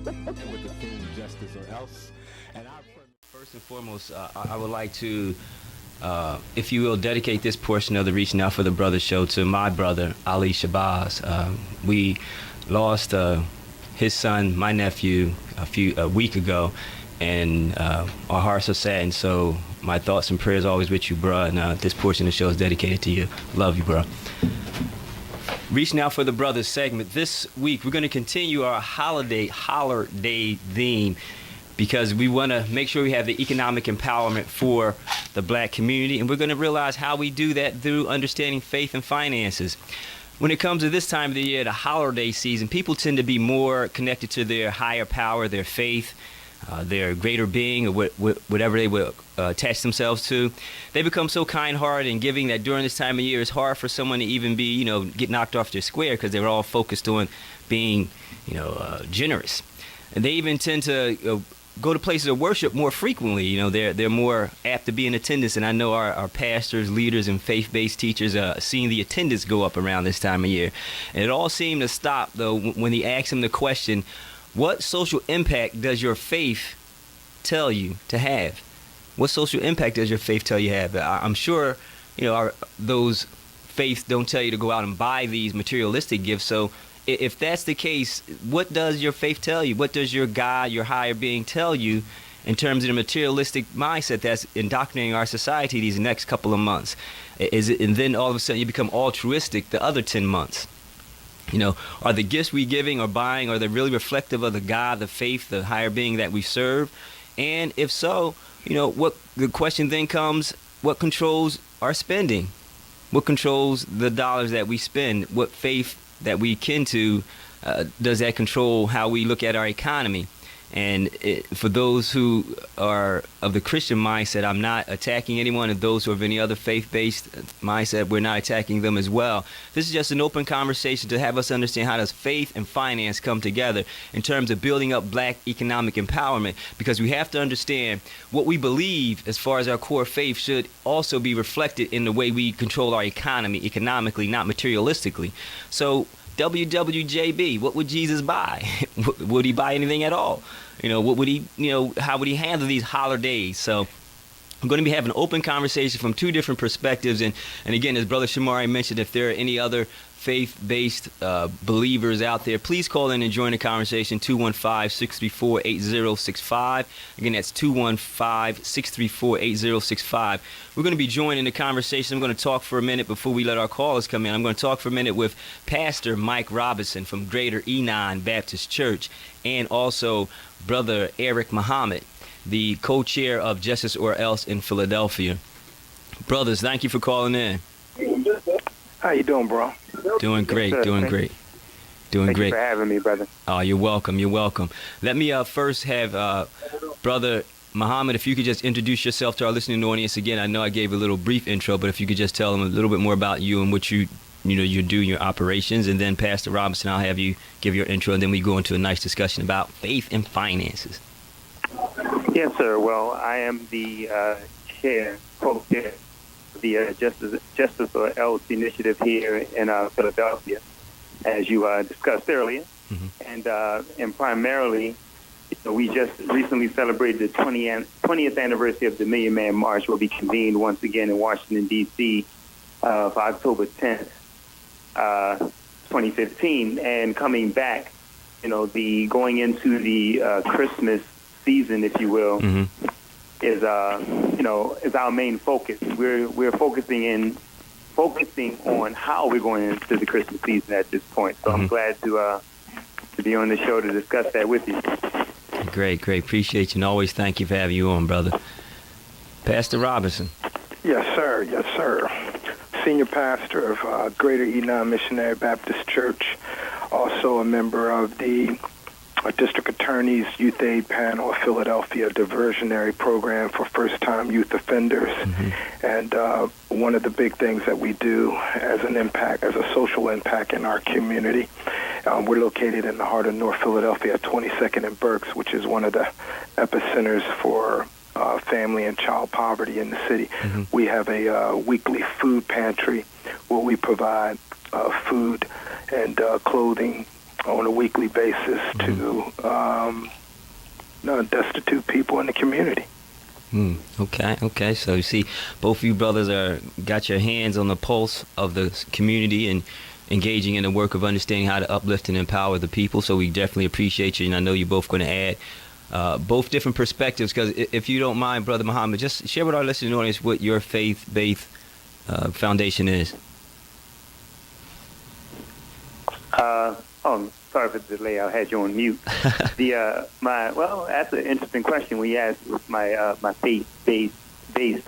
with the theme Justice or Else. And first and foremost, I would like to, if you will, dedicate this portion of the Reaching Out for the Brothers show to my brother, Ali Shabazz. We lost his son, my nephew, a week ago, and our hearts are sad. And so my thoughts and prayers are always with you, bro. And this portion of the show is dedicated to you. Love you, bro. Reaching Out for the Brothers segment. This week, we're going to continue our holiday theme because we want to make sure we have the economic empowerment for the black community. And we're going to realize how we do that through understanding faith and finances. When it comes to this time of the year, the holiday season, people tend to be more connected to their higher power, their faith, their greater being, or whatever they will attach themselves to. They become so kind-hearted and giving that during this time of year, it's hard for someone to even be, get knocked off their square because they're all focused on being, generous. And they even tend to go to places of worship more frequently. They're more apt to be in attendance. And I know our pastors, leaders, and faith-based teachers seeing the attendance go up around this time of year. And it all seemed to stop, though, when he asked them the question, what social impact does your faith tell you to have? What social impact does your faith tell you to have? I'm sure, those faiths don't tell you to go out and buy these materialistic gifts. So if that's the case, what does your faith tell you? What does your God, your higher being tell you in terms of the materialistic mindset that's indoctrinating our society these next couple of months? And then all of a sudden you become altruistic the other 10 months. Are the gifts we giving or buying, are they really reflective of the God, the faith, the higher being that we serve? And if so, what the question then comes, what controls our spending? What controls the dollars that we spend? What faith that we kin to, does that control how we look at our economy? And for those who are of the Christian mindset, I'm not attacking anyone. And those who have any other faith-based mindset, we're not attacking them as well. This is just an open conversation to have us understand how does faith and finance come together in terms of building up black economic empowerment, because we have to understand what we believe as far as our core faith should also be reflected in the way we control our economy economically, not materialistically. So WWJB, what would Jesus buy? Would he buy anything at all? What would he, how would he handle these holidays? So I'm going to be having an open conversation from two different perspectives. And again, as Brother Shomari mentioned, if there are any other faith-based believers out there, please call in and join the conversation, 215-634-8065. Again, that's 215-634-8065. We're going to be joining the conversation. I'm going to talk for a minute before we let our callers come in. I'm going to talk for a minute with Pastor Mike Robinson from Greater Enon Baptist Church, and also Brother Eric Muhammad, the co-chair of Justice or Else in Philadelphia. Brothers, thank you for calling in. How you doing, bro? Doing great, Yes, doing thank great. you. Doing Thank great. you for having me, brother. Oh, you're welcome. You're welcome. Let me first have Brother Muhammad, if you could just introduce yourself to our listening audience again. I know I gave a little brief intro, but if you could just tell them a little bit more about you and what you do, your operations, and then Pastor Robinson, I'll have you give your intro, and then we go into a nice discussion about faith and finances. Yes, sir. Well, I am the co-chair of the Justice or Else initiative here in Philadelphia, as you discussed earlier. Mm-hmm. And primarily, we just recently celebrated the 20th anniversary of the Million Man March, will be convened once again in Washington, D.C. For October 10th, 2015. And coming back, going into the Christmas season, if you will, mm-hmm. is our main focus. We're focusing on how we're going into the Christmas season at this point. So mm-hmm. I'm glad to be on the show to discuss that with you. Great. Appreciate you, and always thank you for having you on, brother. Pastor Robinson. Yes, sir. Senior pastor of Greater Enon Missionary Baptist Church, also a member of the District Attorney's Youth Aid Panel of Philadelphia Diversionary Program for first-time youth offenders. Mm-hmm. And one of the big things that we do as a social impact in our community, we're located in the heart of North Philadelphia at 22nd and Berks, which is one of the epicenters for family and child poverty in the city. Mm-hmm. We have a weekly food pantry where we provide food and clothing on a weekly basis to destitute people in the community. Okay. So you see, both of you brothers got your hands on the pulse of the community and engaging in the work of understanding how to uplift and empower the people. So we definitely appreciate you, and I know you're both going to add both different perspectives. Because if you don't mind, Brother Muhammad, just share with our listening audience what your faith-based foundation is. Sorry for the delay. I had you on mute. That's an interesting question we asked with my faith-based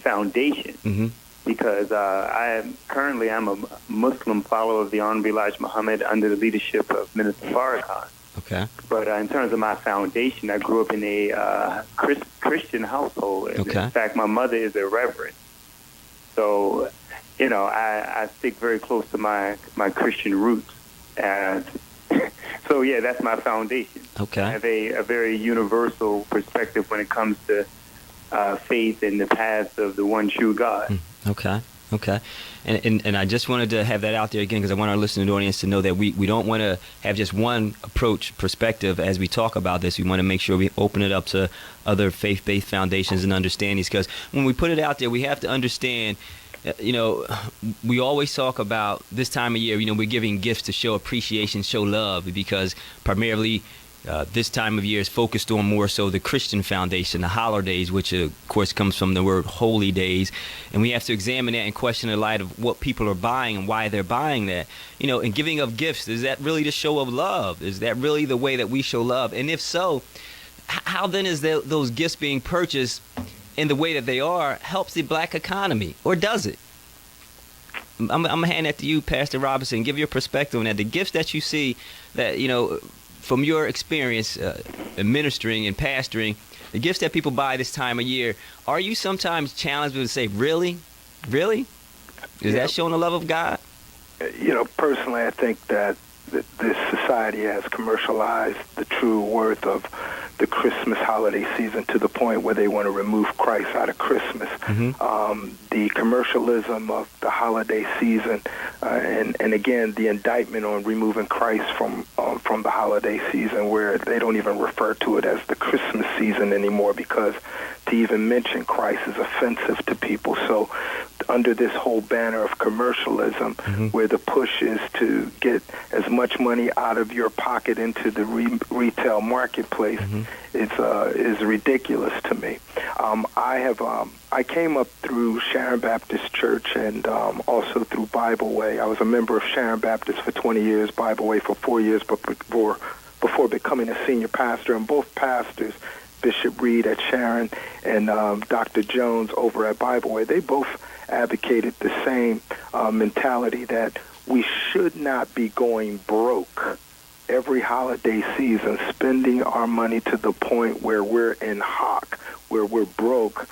foundation, because I'm a Muslim follower of the Honorable Elijah Muhammad under the leadership of Minister Farrakhan. Okay. But in terms of my foundation, I grew up in a Christian household. Okay. In fact, my mother is a reverend. So, I stick very close to my Christian roots. And so, yeah, that's my foundation. Okay. I have a very universal perspective when it comes to faith and the path of the one true God. Okay. And I just wanted to have that out there again, because I want our listening audience to know that we don't want to have just one approach perspective as we talk about this. We want to make sure we open it up to other faith-based foundations and understandings, because when we put it out there, we have to understand. We always talk about this time of year, we're giving gifts to show appreciation, show love, because primarily this time of year is focused on more so the Christian foundation, the holidays, which of course comes from the word holy days. And we have to examine that and question in light of what people are buying and why they're buying that. And giving of gifts, is that really the show of love? Is that really the way that we show love? And if so, how then is those gifts being purchased in the way that they are helps the black economy, or does it? I'm going to hand that to you, Pastor Robinson. Give your perspective on that. The gifts that you see that, from your experience ministering and pastoring, the gifts that people buy this time of year, are you sometimes challenged with to say, really? Really? Is that showing the love of God? Personally, I think that this society has commercialized the true worth of the Christmas holiday season to the point where they want to remove Christ out of Christmas. The commercialism of the holiday season, and again, the indictment on removing Christ from the holiday season, where they don't even refer to it as the Christmas season anymore, because to even mention Christ is offensive to people. So under this whole banner of commercialism, where the push is to get as much money out of your pocket into the retail marketplace, is ridiculous to me. I came up through Sharon Baptist Church and also through Bible Way. I was a member of Sharon Baptist for 20 years, Bible Way for 4 years, but before becoming a senior pastor. And both pastors, Bishop Reed at Sharon and Dr. Jones over at Bible Way, they both advocated the same mentality that we should not be going broke every holiday season, spending our money to the point where we're in hock, where we're broke,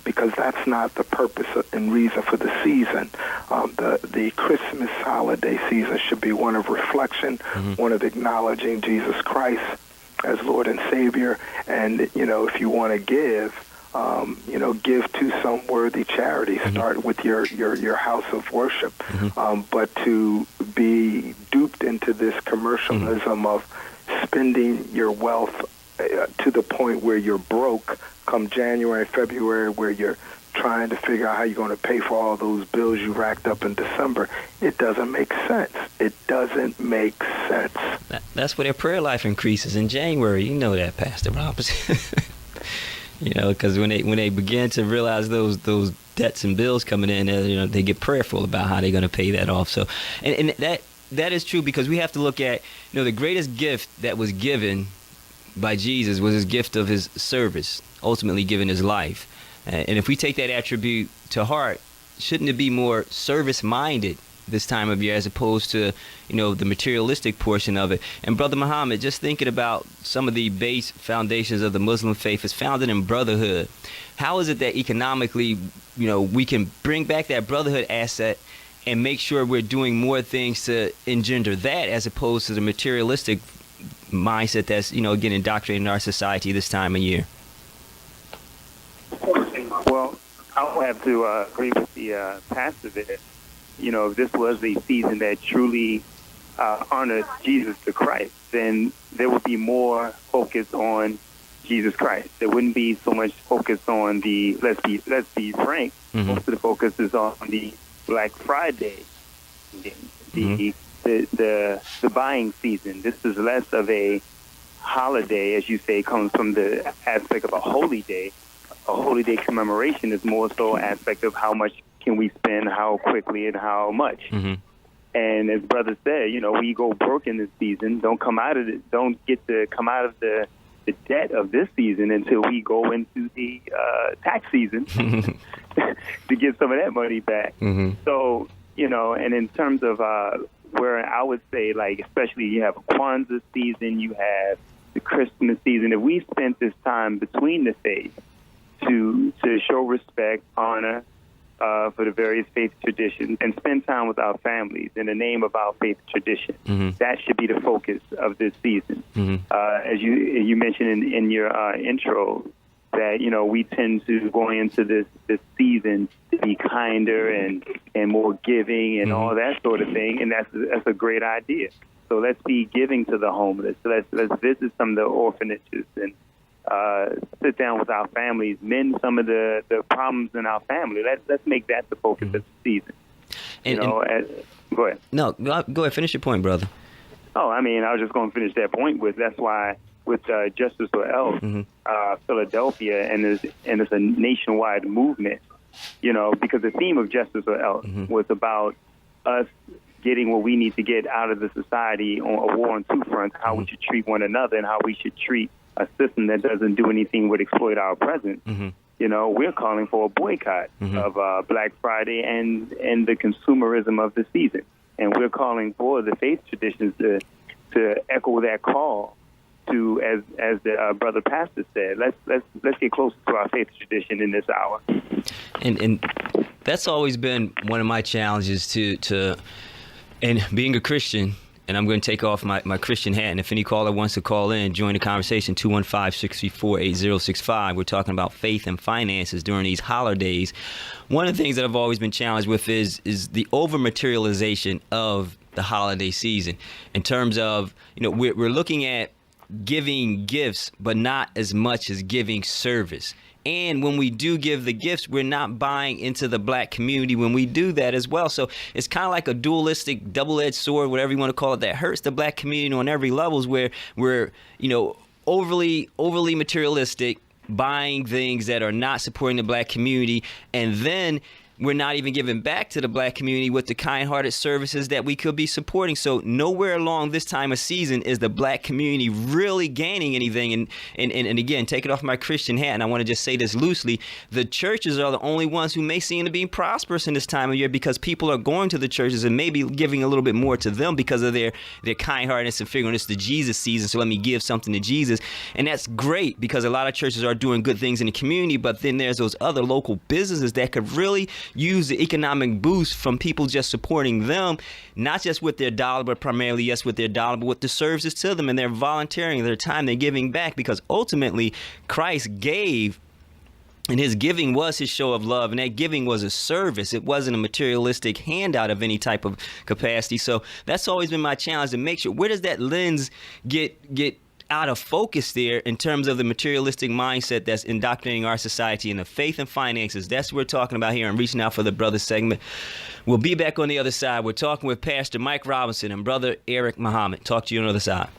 because that's not the purpose and reason for the season. The Christmas holiday season should be one of reflection, one of acknowledging Jesus Christ as Lord and Savior. And, if you want to give to some worthy charity. Start with your house of worship. But to be duped into this commercialism of spending your wealth to the point where you're broke come January, February, where you're trying to figure out how you're going to pay for all those bills you racked up in December, it doesn't make sense. It doesn't make sense. That's where their prayer life increases in January. You know that, Pastor Robinson. Because when they begin to realize those debts and bills coming in, they get prayerful about how they're going to pay that off. So, and that is true, because we have to look at, the greatest gift that was given by Jesus was his gift of his service, ultimately giving his life. And if we take that attribute to heart, shouldn't it be more service-minded this time of year as opposed to, the materialistic portion of it? And Brother Muhammad, just thinking about some of the base foundations of the Muslim faith is founded in brotherhood. How is it that economically, we can bring back that brotherhood asset and make sure we're doing more things to engender that as opposed to the materialistic mindset that's, again, indoctrinated in our society this time of year? Well, I'll have to agree with the pastor there. If this was a season that truly honor Jesus the Christ, then there would be more focus on Jesus Christ. There wouldn't be so much focus on the, let's be frank, most of the focus is on the Black Friday, the buying season. This is less of a holiday, as you say, comes from the aspect of a holy day. A holy day commemoration is more so aspect of how much can we spend, how quickly, and how much. And as brother said, we go broke in this season. Don't get to come out of the debt of this season until we go into the tax season to get some of that money back. So, and in terms of where I would say, like, especially you have a Kwanzaa season, you have the Christmas season. If we spent this time between the faiths to show respect, honor for the various faith traditions, and spend time with our families in the name of our faith tradition, that should be the focus of this season. As you mentioned in your intro, that we tend to go into this season to be kinder and more giving and all that sort of thing, and that's a great idea. So let's be giving to the homeless. Let's visit some of the orphanages and sit down with our families, mend some of the problems in our family. Let's make that the focus of the season. Go ahead. No, go ahead. Finish your point, brother. Oh, I was just going to finish that point that's why with Justice for Else, Philadelphia, and it's a nationwide movement, because the theme of Justice for Else was about us getting what we need to get out of the society on a war on two fronts, how we should treat one another and how we should treat a system that doesn't do anything but exploit our present. We're calling for a boycott of Black Friday and the consumerism of the season. And we're calling for the faith traditions to echo that call to, as the brother pastor said, let's get closer to our faith tradition in this hour. And that's always been one of my challenges and being a Christian. And I'm going to take off my Christian hat. And if any caller wants to call in, join the conversation, 215-634-8065. We're talking about faith and finances during these holidays. One of the things that I've always been challenged with is the over-materialization of the holiday season in terms of, we're looking at giving gifts, but not as much as giving service. And when we do give the gifts, we're not buying into the Black community when we do that as well. So it's kind of like a dualistic, double-edged sword, whatever you want to call it, that hurts the Black community on every levels, where we're, overly materialistic, buying things that are not supporting the Black community, and then we're not even giving back to the Black community with the kind-hearted services that we could be supporting. So nowhere along this time of season is the Black community really gaining anything. And again, take it off my Christian hat, and I want to just say this loosely. The churches are the only ones who may seem to be prosperous in this time of year because people are going to the churches and maybe giving a little bit more to them because of their kind-heartedness and figuring it's the Jesus season, so let me give something to Jesus. And that's great because a lot of churches are doing good things in the community, but then there's those other local businesses that could really use the economic boost from people just supporting them, not just with their dollar, but primarily, yes, with their dollar, but with the services to them, and they're volunteering their time, they're giving back, because ultimately Christ gave, and his giving was his show of love, and that giving was a service. It wasn't a materialistic handout of any type of capacity. So that's always been my challenge, to make sure, where does that lens get out of focus there in terms of the materialistic mindset that's indoctrinating our society, and the faith and finances. That's what we're talking about here on Reaching Out for the Brothers segment. We'll be back on the other side. We're talking with Pastor Mike Robinson and Brother Eric Muhammad. Talk to you on the other side.